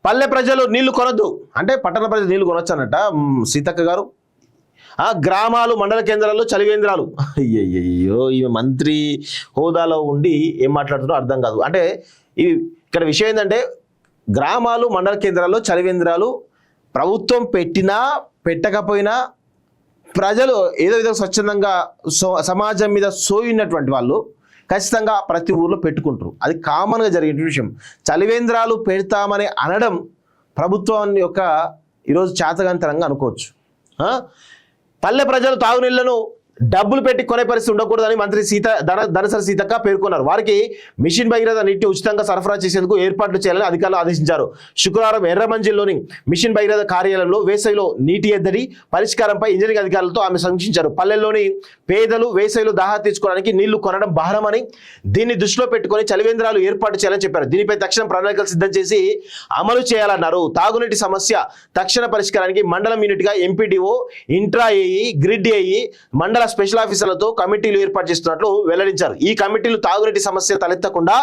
పల్లె ప్రజలు నీళ్లు కొనొద్దు అంటే పట్టణ ప్రజలు నీళ్లు కొనొచ్చు అన్నట్ట సీతక్క గారు. గ్రామాలు మండల కేంద్రాల్లో చలివేంద్రాలు. అయ్యయ్యో ఈమె మంత్రి హోదాలో ఉండి ఏం మాట్లాడుతున్నారో అర్థం కాదు. అంటే ఇక్కడ విషయం ఏంటంటే గ్రామాలు మండల కేంద్రాల్లో చలివేంద్రాలు ప్రభుత్వం పెట్టినా పెట్టకపోయినా ప్రజలు ఏదో విధంగా స్వచ్ఛందంగా సమాజం మీద సోయినటువంటి వాళ్ళు ఖచ్చితంగా ప్రతి ఊర్లో పెట్టుకుంటారు. అది కామన్గా జరిగే విషయం. చలివేంద్రాలు పెడతామని అనడం ప్రభుత్వాన్ని యొక్క ఈరోజు చేతగానితనంగా అనుకోవచ్చు. పల్లె ప్రజలు తాగునీళ్లను డబ్బులు పెట్టి కొనే పరిస్థితి ఉండకూడదని మంత్రి ధనసరి సీతక్క పేర్కొన్నారు. వారికి మిషన్ భగీరథ నీటిని ఉచితంగా సరఫరా చేసేందుకు ఏర్పాట్లు చేయాలని అధికారులు ఆదేశించారు. శుక్రవారం ఎర్రమంజిల్లోని మిషన్ భగీరథ కార్యాలయంలో వేసవిలో నీటి ఎద్దడి పరిష్కారంపై ఇంజనీరింగ్ అధికారులతో ఆమె సమీక్షించారు. పల్లెల్లోని పేదలు వేసవిలో దాహా తీర్చుకోవడానికి నీళ్లు కొనడం భారమని దీన్ని దృష్టిలో పెట్టుకుని చలివేంద్రాలు ఏర్పాటు చేయాలని చెప్పారు. దీనిపై తక్షణ ప్రణాళికలు సిద్ధం చేసి అమలు చేయాలన్నారు. తాగునీటి సమస్య తక్షణ పరిష్కారానికి మండలం యూనిట్గా MPDO, intra AE, grid AE, మండల స్పెషల్ ఆఫీసర్లతో కమిటీలు ఏర్పాటు చేస్తున్నట్లు వెల్లడించారు. ఈ కమిటీలు తాగునీటి సమస్య తలెత్తకుండా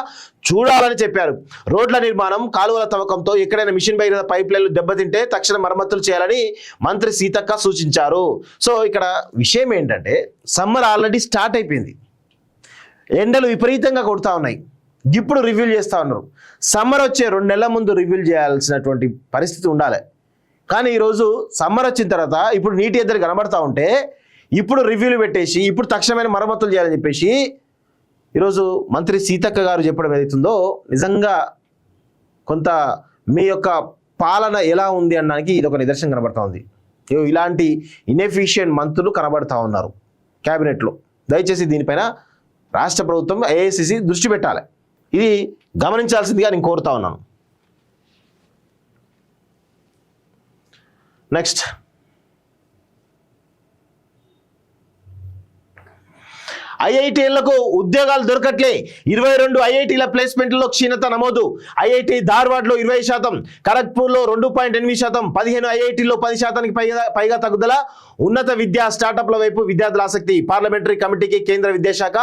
చూడాలని చెప్పారు. రోడ్ల నిర్మాణం, కాలువల తవ్వకంతో ఎక్కడైనా మిషన్ భగీరథ పైప్ లైన్లు దెబ్బతింటే తక్షణ మరమ్మతులు చేయాలని మంత్రి సీతక్క సూచించారు. సో ఇక్కడ విషయం ఏంటంటే సమ్మర్ ఆల్రెడీ స్టార్ట్ అయిపోయింది. ఎండలు విపరీతంగా కొడుతూ ఉన్నాయి. ఇప్పుడు రివ్యూ చేస్తూ ఉన్నారు. సమ్మర్ వచ్చే 2 నెలల ముందు రివ్యూ చేయాల్సినటువంటి పరిస్థితి ఉండాలి. కానీ ఈరోజు సమ్మర్ వచ్చిన తర్వాత ఇప్పుడు నీటి ఎద్దడి కనబడతా ఉంటే ఇప్పుడు రివ్యూలు పెట్టేసి ఇప్పుడు తక్షణమైన మరమ్మతులు చేయాలని చెప్పేసి ఈరోజు మంత్రి సీతక్క గారు చెప్పడం ఏదైతుందో నిజంగా కొంత మీ యొక్క పాలన ఎలా ఉంది అనడానికి ఇది ఒక నిదర్శనం కనబడతా ఉంది. ఇలాంటి ఇన్ఎఫిషియెంట్ మంత్రులు కనబడతా ఉన్నారు క్యాబినెట్లో. దయచేసి దీనిపైన రాష్ట్ర ప్రభుత్వం ఏఐసిసి దృష్టి పెట్టాలి. ఇది గమనించాల్సిందిగా నేను కోరుతా ఉన్నాను. నెక్స్ట్, ఐఐటీలకు ఉద్యోగాలు దొరకట్లే. 22 ఐఐటీల ప్లేస్మెంట్లలో క్షీణత నమోదు. ఐఐటి ధార్వాడ్లో 20%, ఖరగ్పూర్లో 2.8%, 15 ఐఐటీల్లో 10%కి పైగా తగ్గుదల. ఉన్నత విద్యా స్టార్టప్ల వైపు విద్యార్థుల ఆసక్తి. పార్లమెంటరీ కమిటీకి కేంద్ర విద్యాశాఖ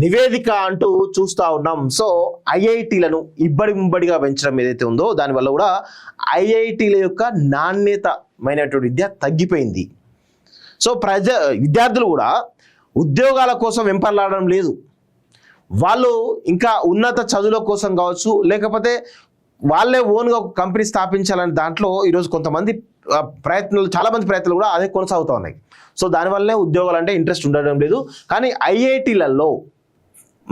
నివేదిక అంటూ చూస్తూ ఉన్నాం. సో ఐఐటీలను ఇబ్బడి ముంబడిగా పెంచడం ఏదైతే ఉందో దానివల్ల కూడా ఐఐటీల యొక్క నాణ్యతమైనటువంటి విద్య తగ్గిపోయింది. సో విద్యార్థులు కూడా ఉద్యోగాల కోసం వెంపర్లాడడం లేదు. వాళ్ళు ఇంకా ఉన్నత చదువుల కోసం కావచ్చు, లేకపోతే వాళ్ళే ఓన్గా ఒక కంపెనీ స్థాపించాలని దాంట్లో ఈరోజు కొంతమంది చాలామంది ప్రయత్నాలు కూడా అదే కొనసాగుతూ ఉన్నాయి. సో దానివల్లనే ఉద్యోగాలు అంటే ఇంట్రెస్ట్ ఉండడం లేదు. కానీ ఐఐటీలలో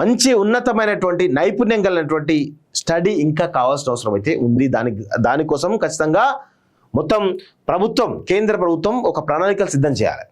మంచి ఉన్నతమైనటువంటి నైపుణ్యం కలిగినటువంటి స్టడీ ఇంకా కావాల్సిన అవసరం అయితే ఉంది. దానికోసం ఖచ్చితంగా మొత్తం ప్రభుత్వం, కేంద్ర ప్రభుత్వం ఒక ప్రణాళికలు సిద్ధం చేయాలి.